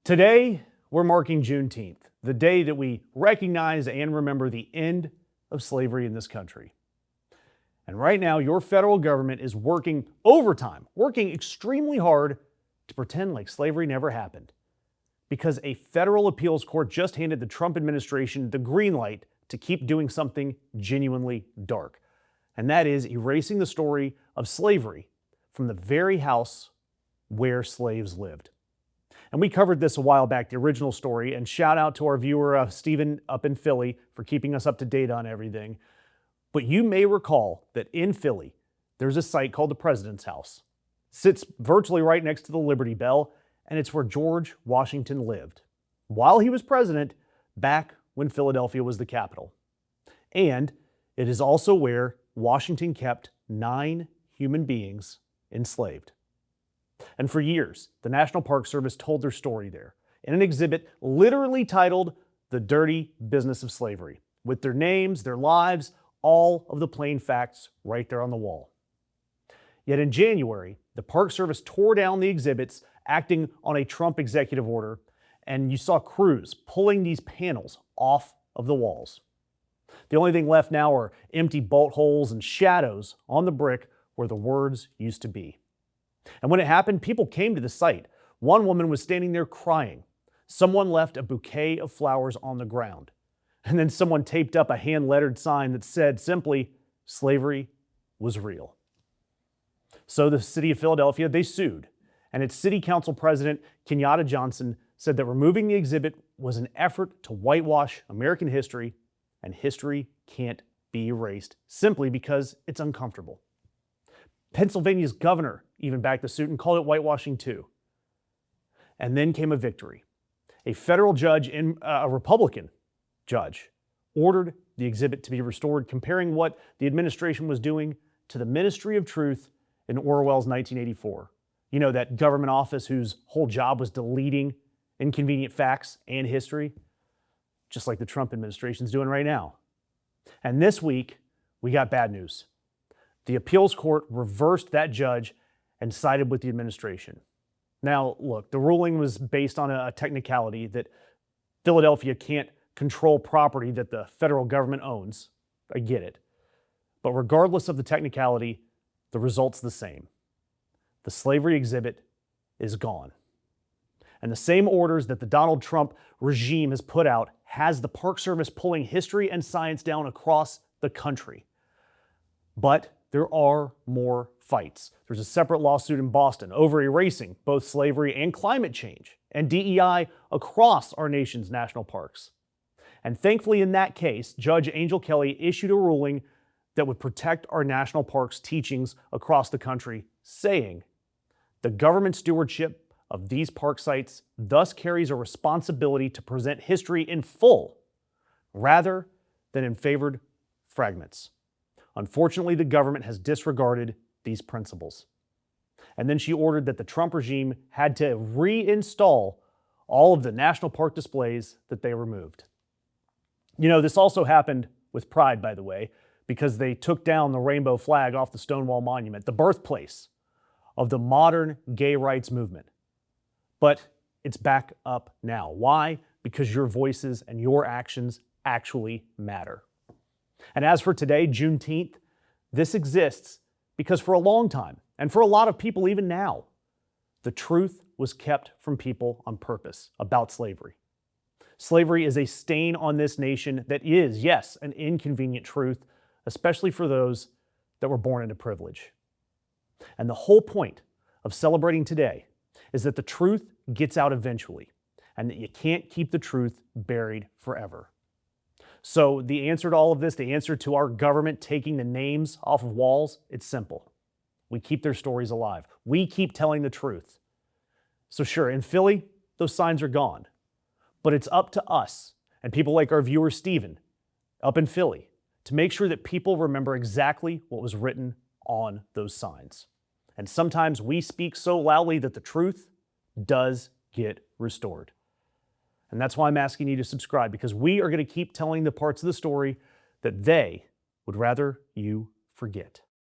Today, we're marking Juneteenth, the day that we recognize and remember the end of slavery in this country. And right now, your federal government is working overtime, working extremely hard to pretend like slavery never happened. Because a federal appeals court just handed the Trump administration the green light to keep doing something genuinely dark. And that is erasing the story of slavery from the very house where slaves lived. And we covered this a while back, the original story, and shout out to our viewer, Stephen up in Philly, for keeping us up to date on everything. But you may recall that in Philly, there's a site called the President's House. Sits virtually right next to the Liberty Bell, and it's where George Washington lived while he was president back when Philadelphia was the capital. And it is also where Washington kept 9 human beings enslaved. And for years, the National Park Service told their story there in an exhibit literally titled The Dirty Business of Slavery, with their names, their lives, all of the plain facts right there on the wall. Yet in January, the Park Service tore down the exhibits, acting on a Trump executive order, and you saw crews pulling these panels off of the walls. The only thing left now are empty bolt holes and shadows on the brick where the words used to be. And when it happened, people came to the site. One woman was standing there crying. Someone left a bouquet of flowers on the ground. And then someone taped up a hand-lettered sign that said simply, "Slavery was real." So the city of Philadelphia, they sued. And its city council president, Kenyatta Johnson, said that removing the exhibit was an effort to whitewash American history, and history can't be erased simply because it's uncomfortable. Pennsylvania's governor even backed the suit and called it whitewashing too. And then came a victory. A federal judge, a Republican judge, ordered the exhibit to be restored, comparing what the administration was doing to the Ministry of Truth in Orwell's 1984. You know, that government office whose whole job was deleting inconvenient facts and history, just like the Trump administration's doing right now. And this week, we got bad news. The appeals court reversed that judge and sided with the administration. Now, look, the ruling was based on a technicality that Philadelphia can't control property that the federal government owns. I get it. But regardless of the technicality, the result's the same. The slavery exhibit is gone. And the same orders that the Donald Trump regime has put out has the Park Service pulling history and science down across the country. But there are more fights. There's a separate lawsuit in Boston over erasing both slavery and climate change and DEI across our nation's national parks. And thankfully in that case, Judge Angel Kelly issued a ruling that would protect our national parks teachings across the country, saying the government stewardship of these park sites thus carries a responsibility to present history in full rather than in favored fragments. Unfortunately, the government has disregarded these principles. And then she ordered that the Trump regime had to reinstall all of the national park displays that they removed. You know, this also happened with Pride, by the way, because they took down the rainbow flag off the Stonewall Monument, the birthplace of the modern gay rights movement. But it's back up now. Why? Because your voices and your actions actually matter. And as for today, Juneteenth, this exists because for a long time, and for a lot of people even now, the truth was kept from people on purpose about slavery. Slavery is a stain on this nation that is, yes, an inconvenient truth, especially for those that were born into privilege. And the whole point of celebrating today is that the truth gets out eventually, and that you can't keep the truth buried forever. So the answer to all of this, the answer to our government taking the names off of walls, it's simple. We keep their stories alive. We keep telling the truth. So sure, in Philly, those signs are gone. But it's up to us and people like our viewer Stephen up in Philly to make sure that people remember exactly what was written on those signs. And sometimes we speak so loudly that the truth does get restored. And that's why I'm asking you to subscribe, because we are going to keep telling the parts of the story that they would rather you forget.